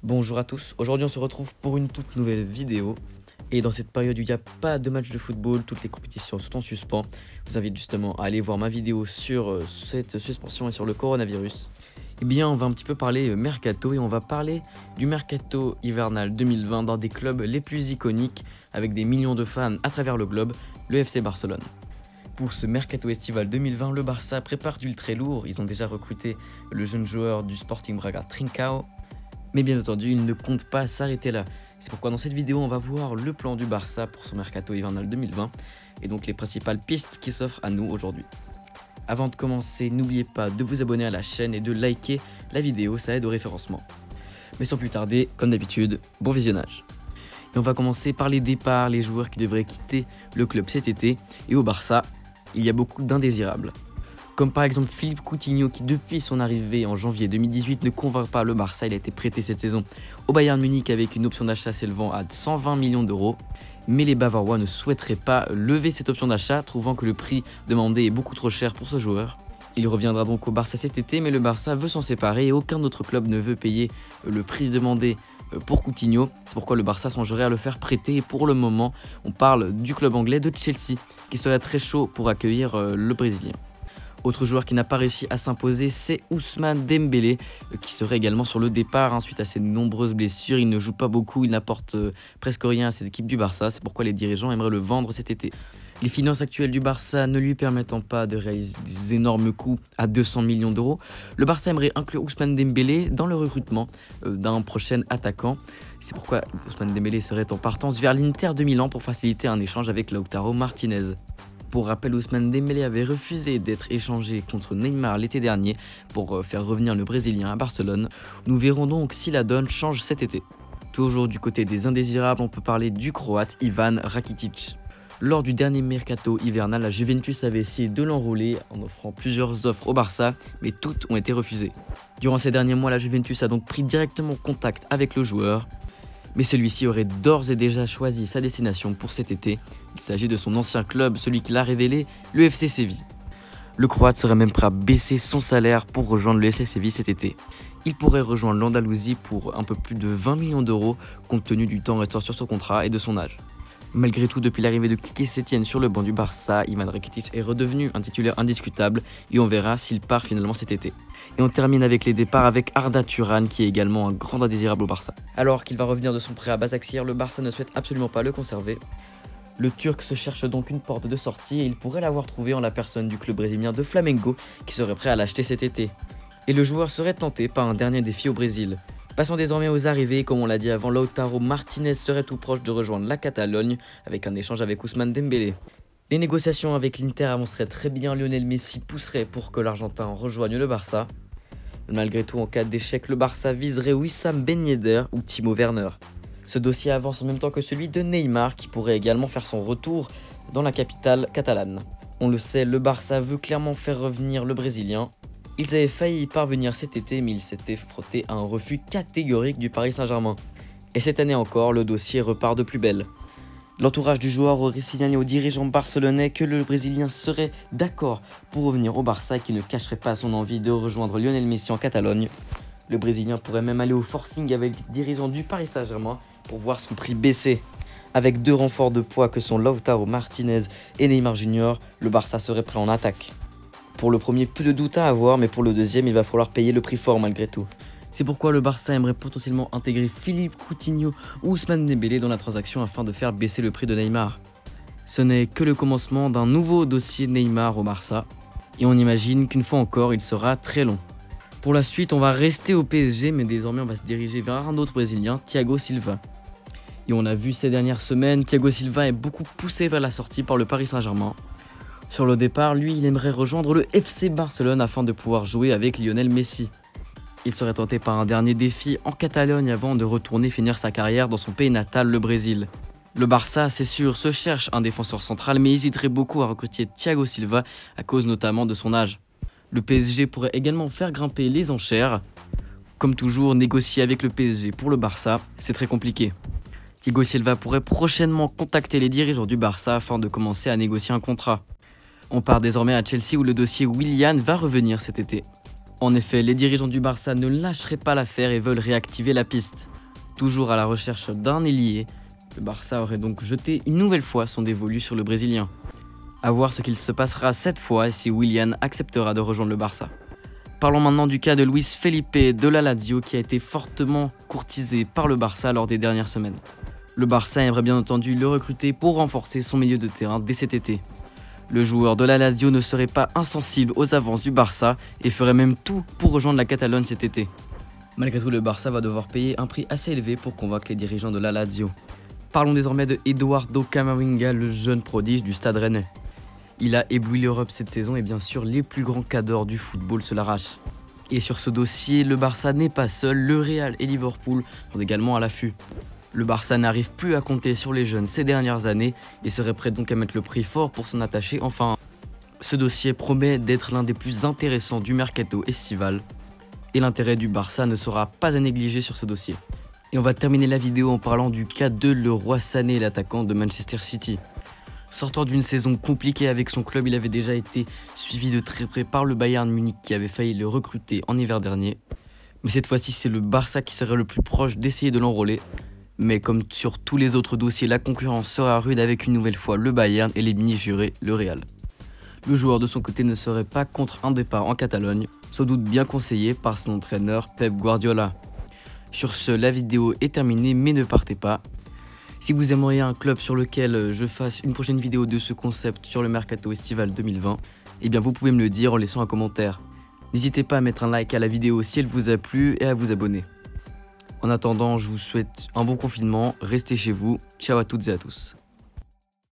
Bonjour à tous, aujourd'hui on se retrouve pour une toute nouvelle vidéo. Et dans cette période où il n'y a pas de match de football, toutes les compétitions sont en suspens, je vous invite justement à aller voir ma vidéo sur cette suspension et sur le coronavirus. Eh bien on va un petit peu parler mercato et on va parler du mercato hivernal 2020 d'un des clubs les plus iconiques avec des millions de fans à travers le globe, le FC Barcelone. Pour ce mercato estival 2020, le Barça prépare du très lourd, ils ont déjà recruté le jeune joueur du Sporting Braga Trincao. Mais bien entendu, il ne compte pas s'arrêter là. C'est pourquoi dans cette vidéo, on va voir le plan du Barça pour son mercato hivernal 2020 et donc les principales pistes qui s'offrent à nous aujourd'hui. Avant de commencer, n'oubliez pas de vous abonner à la chaîne et de liker la vidéo, ça aide au référencement. Mais sans plus tarder, comme d'habitude, bon visionnage. Et on va commencer par les départs, les joueurs qui devraient quitter le club cet été. Et au Barça, il y a beaucoup d'indésirables. Comme par exemple Philippe Coutinho qui depuis son arrivée en janvier 2018 ne convainc pas le Barça, il a été prêté cette saison au Bayern Munich avec une option d'achat s'élevant à 120 millions d'euros. Mais les Bavarois ne souhaiteraient pas lever cette option d'achat, trouvant que le prix demandé est beaucoup trop cher pour ce joueur. Il reviendra donc au Barça cet été, mais le Barça veut s'en séparer et aucun autre club ne veut payer le prix demandé pour Coutinho. C'est pourquoi le Barça songerait à le faire prêter et pour le moment on parle du club anglais de Chelsea qui serait très chaud pour accueillir le Brésilien. Autre joueur qui n'a pas réussi à s'imposer, c'est Ousmane Dembélé, qui serait également sur le départ suite à ses nombreuses blessures. Il ne joue pas beaucoup, il n'apporte presque rien à cette équipe du Barça, c'est pourquoi les dirigeants aimeraient le vendre cet été. Les finances actuelles du Barça ne lui permettant pas de réaliser des énormes coûts à 200 millions d'euros, le Barça aimerait inclure Ousmane Dembélé dans le recrutement d'un prochain attaquant. C'est pourquoi Ousmane Dembélé serait en partance vers l'Inter de Milan pour faciliter un échange avec Lautaro Martinez. Pour rappel, Ousmane Dembélé avait refusé d'être échangé contre Neymar l'été dernier pour faire revenir le Brésilien à Barcelone. Nous verrons donc si la donne change cet été. Toujours du côté des indésirables, on peut parler du Croate Ivan Rakitic. Lors du dernier mercato hivernal, la Juventus avait essayé de l'enrôler en offrant plusieurs offres au Barça, mais toutes ont été refusées. Durant ces derniers mois, la Juventus a donc pris directement contact avec le joueur. Mais celui-ci aurait d'ores et déjà choisi sa destination pour cet été. Il s'agit de son ancien club, celui qui l'a révélé, le FC Séville. Le Croate serait même prêt à baisser son salaire pour rejoindre le FC Séville cet été. Il pourrait rejoindre l'Andalousie pour un peu plus de 20 millions d'euros compte tenu du temps restant sur son contrat et de son âge. Malgré tout, depuis l'arrivée de Quique Setién sur le banc du Barça, Ivan Rakitic est redevenu un titulaire indiscutable et on verra s'il part finalement cet été. Et on termine avec les départs avec Arda Turan qui est également un grand indésirable au Barça. Alors qu'il va revenir de son prêt à Başakşehir, le Barça ne souhaite absolument pas le conserver. Le Turc se cherche donc une porte de sortie et il pourrait l'avoir trouvé en la personne du club brésilien de Flamengo qui serait prêt à l'acheter cet été. Et le joueur serait tenté par un dernier défi au Brésil. Passons désormais aux arrivées, comme on l'a dit avant, Lautaro Martinez serait tout proche de rejoindre la Catalogne avec un échange avec Ousmane Dembélé. Les négociations avec l'Inter avanceraient très bien, Lionel Messi pousserait pour que l'Argentin rejoigne le Barça. Malgré tout, en cas d'échec, le Barça viserait Wissam Ben Yedder ou Timo Werner. Ce dossier avance en même temps que celui de Neymar qui pourrait également faire son retour dans la capitale catalane. On le sait, le Barça veut clairement faire revenir le Brésilien. Ils avaient failli y parvenir cet été, mais ils s'étaient frottés à un refus catégorique du Paris Saint-Germain. Et cette année encore, le dossier repart de plus belle. L'entourage du joueur aurait signalé aux dirigeants barcelonais que le Brésilien serait d'accord pour revenir au Barça et qu'il ne cacherait pas son envie de rejoindre Lionel Messi en Catalogne. Le Brésilien pourrait même aller au forcing avec les dirigeants du Paris Saint-Germain pour voir son prix baisser. Avec deux renforts de poids que sont Lautaro Martinez et Neymar Jr, le Barça serait prêt en attaque. Pour le premier, peu de doute à avoir, mais pour le deuxième, il va falloir payer le prix fort malgré tout. C'est pourquoi le Barça aimerait potentiellement intégrer Philippe Coutinho ou Ousmane Dembélé dans la transaction afin de faire baisser le prix de Neymar. Ce n'est que le commencement d'un nouveau dossier Neymar au Barça, et on imagine qu'une fois encore, il sera très long. Pour la suite, on va rester au PSG, mais désormais on va se diriger vers un autre Brésilien, Thiago Silva. Et on a vu ces dernières semaines, Thiago Silva est beaucoup poussé vers la sortie par le Paris Saint-Germain. Sur le départ, lui, il aimerait rejoindre le FC Barcelone afin de pouvoir jouer avec Lionel Messi. Il serait tenté par un dernier défi en Catalogne avant de retourner finir sa carrière dans son pays natal, le Brésil. Le Barça, c'est sûr, se cherche un défenseur central mais hésiterait beaucoup à recruter Thiago Silva à cause notamment de son âge. Le PSG pourrait également faire grimper les enchères. Comme toujours, négocier avec le PSG pour le Barça, c'est très compliqué. Thiago Silva pourrait prochainement contacter les dirigeants du Barça afin de commencer à négocier un contrat. On part désormais à Chelsea où le dossier Willian va revenir cet été. En effet, les dirigeants du Barça ne lâcheraient pas l'affaire et veulent réactiver la piste. Toujours à la recherche d'un ailier, le Barça aurait donc jeté une nouvelle fois son dévolu sur le Brésilien. À voir ce qu'il se passera cette fois et si Willian acceptera de rejoindre le Barça. Parlons maintenant du cas de Luis Felipe de la Lazio qui a été fortement courtisé par le Barça lors des dernières semaines. Le Barça aimerait bien entendu le recruter pour renforcer son milieu de terrain dès cet été. Le joueur de la Lazio ne serait pas insensible aux avances du Barça et ferait même tout pour rejoindre la Catalogne cet été. Malgré tout, le Barça va devoir payer un prix assez élevé pour convaincre les dirigeants de la Lazio. Parlons désormais de Eduardo Camavinga, le jeune prodige du Stade Rennais. Il a ébloui l'Europe cette saison et bien sûr les plus grands cadors du football se l'arrachent. Et sur ce dossier, le Barça n'est pas seul, le Real et Liverpool sont également à l'affût. Le Barça n'arrive plus à compter sur les jeunes ces dernières années et serait prêt donc à mettre le prix fort pour s'en attacher enfin. Ce dossier promet d'être l'un des plus intéressants du mercato estival et l'intérêt du Barça ne sera pas à négliger sur ce dossier. Et on va terminer la vidéo en parlant du cas de Leroy Sané, l'attaquant de Manchester City. Sortant d'une saison compliquée avec son club, il avait déjà été suivi de très près par le Bayern Munich qui avait failli le recruter en hiver dernier. Mais cette fois-ci, c'est le Barça qui serait le plus proche d'essayer de l'enrôler. Mais comme sur tous les autres dossiers, la concurrence sera rude avec une nouvelle fois le Bayern et l'ennemi juré, le Real. Le joueur de son côté ne serait pas contre un départ en Catalogne, sans doute bien conseillé par son entraîneur Pep Guardiola. Sur ce, la vidéo est terminée, mais ne partez pas. Si vous aimeriez un club sur lequel je fasse une prochaine vidéo de ce concept sur le Mercato Estival 2020, eh bien vous pouvez me le dire en laissant un commentaire. N'hésitez pas à mettre un like à la vidéo si elle vous a plu et à vous abonner. En attendant, je vous souhaite un bon confinement, restez chez vous, ciao à toutes et à tous.